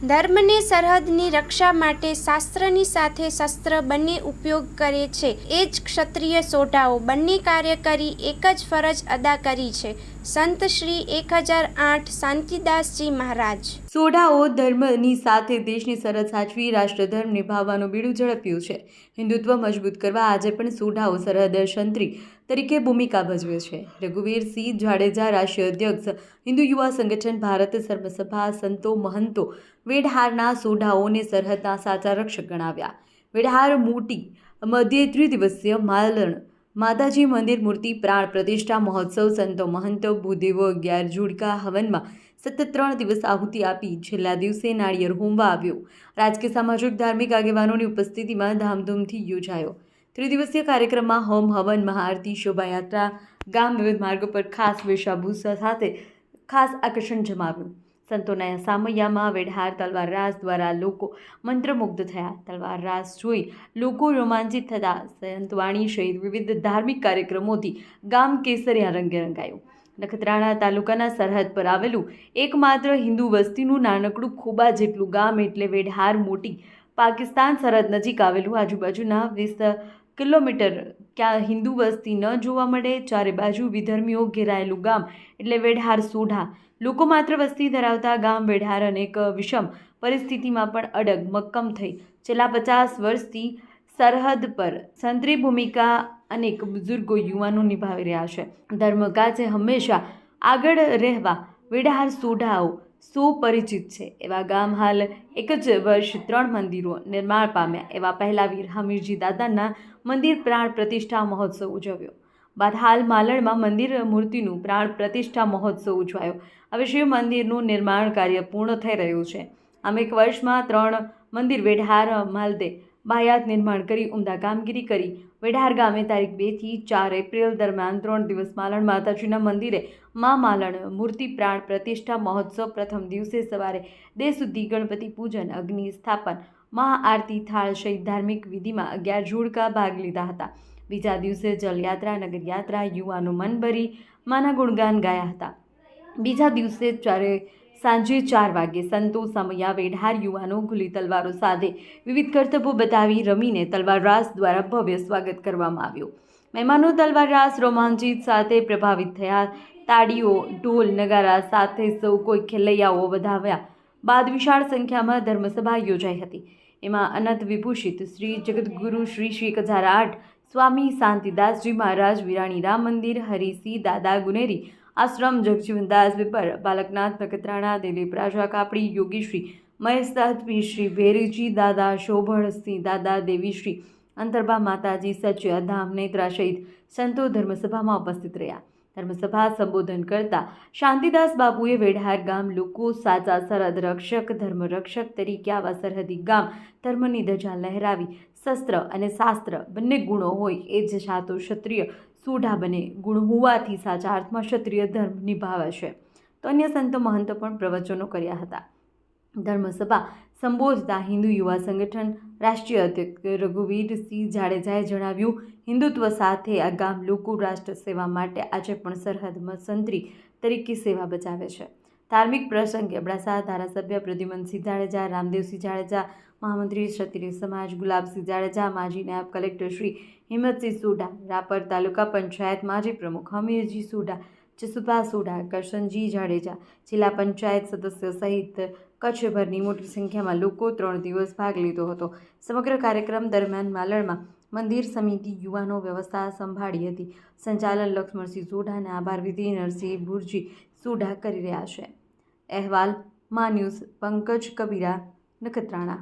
ધર્મને સરહદની રક્ષા માટે શાસ્ત્રની સાથે શસ્ત્ર બંને ઉપયોગ કરે છે. એ જ ક્ષત્રિય સોઢાઓ બંને કાર્ય કરી એક જ ફરજ અદા કરી છે. સંત શ્રી 1008 શાંતિદાસજી મહારાજ. સોઢાઓ ધર્મની સાથે દેશની સરહદ સાચવી રાષ્ટ્રધર્મ નિભાવવાનું બીડું ઝડપ્યું છે. હિન્દુત્વ મજબૂત કરવા આજે પણ સોઢાઓ સરહદ સંત્રી તરીકે ભૂમિકા ભજવે છે. રઘુવીરસિંહ જાડેજા, રાષ્ટ્રીય અધ્યક્ષ, હિન્દુ યુવા સંગઠન ભારત સર્વસભા, સંતો મહંતો વેઢહારના સોઢાઓને સરહદના સાચા રક્ષક ગણાવ્યા. વેઢહાર મોટી મધ્યે ત્રિદિવસીય માલણ માતાજી મંદિર મૂર્તિ પ્રાણ પ્રતિષ્ઠા મહોત્સવ. સંતો મહંતો ભૂદેવો 11 જોડકા હવનમાં સતત 3 દિવસ આહુતિ આપી. છેલ્લા દિવસે નાળિયેર હોમવા આવ્યો. રાજકીય સામાજિક ધાર્મિક આગેવાનોની ઉપસ્થિતિમાં ધામધૂમથી યોજાયો. ત્રિદિવસીય કાર્યક્રમમાં હોમ હવન, મહાઆરતી, શોભાયાત્રા, ગામ વિવિધ માર્ગો પર ખાસ વેશભૂષા સાથે ખાસ આકર્ષણ જમાવ્યું. સંતોના સામૈયામાં વેઢહાર તલવાર રાસ દ્વારા લોકો મંત્રમુગ્ધ થયા. તલવાર રાસ જોઈ લોકો રોમાંચિત થતા સંતવાણી સહિત વિવિધ ધાર્મિક કાર્યક્રમોથી ગામ કેસરિયા રંગે રંગાયું. નખત્રાણા તાલુકાના સરહદ પર આવેલું એકમાત્ર હિન્દુ વસ્તીનું નાનકડું ખોબા જેટલું ગામ એટલે વેઢહાર મોટી. પાકિસ્તાન સરહદ નજીક આવેલું, આજુબાજુના 20 કિલોમીટર ક્યાં હિન્દુ વસ્તી ન જોવા મળે, ચારે બાજુ વિધર્મીઓ ઘેરાયેલું ગામ એટલે વેઢહાર સોઢા. લોકો માત્ર વસ્તી ધરાવતા ગામ વેઢહાર અનેક વિષમ પરિસ્થિતિમાં પણ અડગ મક્કમ થઈ છેલ્લા 50 વર્ષથી સરહદ પર સંત્રી ભૂમિકા અનેક બુઝુર્ગો યુવાનો નિભાવી રહ્યા છે. ધર્મ કાજે હંમેશા આગળ રહેવા વેઢહાર સોઢાઓ સુપરિચિત છે. એવા ગામ હાલ એક જ વર્ષ 3 મંદિરો નિર્માણ પામ્યા. એવા પહેલાવીર હમીરજી દાદાના મંદિર પ્રાણ પ્રતિષ્ઠા મહોત્સવ ઉજવ્યો બાદ હાલ માલણમાં મંદિર મૂર્તિનું પ્રાણ પ્રતિષ્ઠા મહોત્સવ ઉજવાયો. હવે શિવ મંદિરનું નિર્માણ કાર્ય પૂર્ણ થઈ રહ્યું છે. આમ એક વર્ષમાં 3 મંદિર વેઢહાર માલદે બાહ્યાત નિર્માણ કરી ઉમદા કામગીરી કરી. વેઢહાર ગામે તારીખ 2 થી 4 એપ્રિલ દરમિયાન 3 દિવસ માલણ માતાજીના મંદિરે મા માલણ મૂર્તિ પ્રાણ પ્રતિષ્ઠા મહોત્સવ. પ્રથમ દિવસે સવારે દેહ શુદ્ધિ, ગણપતિ પૂજન, અગ્નિ સ્થાપન, મહાઆરતી, થાળ સહિત ધાર્મિક વિધિમાં 11 જોડકા ભાગ લીધા હતા. બીજા દિવસે જલયાત્રા, નગરયાત્રા, યુવાનો મન ભરી માના ગુણગાન ગાયા હતા. બીજા દિવસે સાંજે 4 વાગ્યે સંતો સમયા વેઢહાર યુવાનો ખુલ્લી તલવારો સાથે વિવિધ કરતબો બતાવી રમીને તલવાર રાસ દ્વારા ભવ્ય સ્વાગત કરવામાં આવ્યું. મહેમાનો તલવાર રાસ રોમાંચિત સાથે પ્રભાવિત થયા. તાળીઓ, ઢોલ, નગારા સાથે સૌ કોઈ ખેલૈયાઓ વધાવ્યા બાદ વિશાળ સંખ્યામાં ધર્મસભા યોજાઈ હતી. એમાં અનંત વિભૂષિત શ્રી જગદગુરુ શ્રી 1008 સ્વામી શાંતિદાસજી મહારાજ, વિરાણી રામ મંદિર, હરિસિંહ દાદા ગુનેરી આશ્રમ, જગજીવનદાસ વિપર, બાલકનાથ નખત્રાણા, દિલીપ રાજા કાપડી, યોગીશ્રી મહેશદાસ પીર, શ્રી ભેરીજી દાદા, શોભણસિંહ દાદા, દેવીશ્રી અંતરબા માતાજી, સચ્ય ધામ નેત્રા સહિત સંતો ધર્મસભામાં ઉપસ્થિત રહ્યા. ધર્મસભા સંબોધન કરતા શાંતિદાસ બાપુએ વેઢહાર ગામ લોકો સાચા સરહદ રક્ષક, ધર્મ રક્ષક તરીકે આવા સરહદી ગામ ધર્મની ધજા લહેરાવી શસ્ત્ર અને શાસ્ત્ર બંને ગુણો હોય એ જ સાતો ક્ષત્રિય સોઢા બને. ગુણ હોવાથી સાચા અર્થમાં ક્ષત્રિય ધર્મ નિભાવે છે. તો અન્ય સંતો મહંતો પણ પ્રવચનો કર્યા હતા. ધર્મસભા સંબોધતા હિન્દુ યુવા સંગઠન રાષ્ટ્રીય અધ્યક્ષ રઘુવીરસિંહ જાડેજાએ જણાવ્યું, હિન્દુત્વ સાથે આ ગામ લોકો રાષ્ટ્ર સેવા માટે આજે પણ સરહદમાં સંત્રી તરીકે સેવા બજાવે છે. ધાર્મિક પ્રસંગે અબડાસા ધારાસભ્ય પ્રદ્યુમનસિંહ જાડેજા, રામદેવસિંહ જાડેજા, મહામંત્રી ક્ષત્રિય સમાજ ગુલાબસિંહ જાડેજા, માજી નાયબ કલેક્ટર શ્રી હિંમતસિંહ સોઢા, રાપર તાલુકા પંચાયત માજી પ્રમુખ હમીરજી સોઢા, જસુભા સોઢા, કરશનજી જાડેજા, જિલ્લા પંચાયત સદસ્ય સહિત કચ્છભરની મોટી સંખ્યામાં લોકો 3 દિવસ ભાગ લીધો હતો. સમગ્ર કાર્યક્રમ દરમિયાન માલણમાં મંદિર સમિતિ યુવાનો વ્યવસ્થા સંભાળી હતી. સંચાલન લક્ષ્મણસિંહ સોઢા અને આભાર વિધિ નરસિંહ ભુરજી સોઢા કરી રહ્યા છે. અહેવાલ મા ન્યૂઝ, પંકજ કબીરા, નખત્રાણા.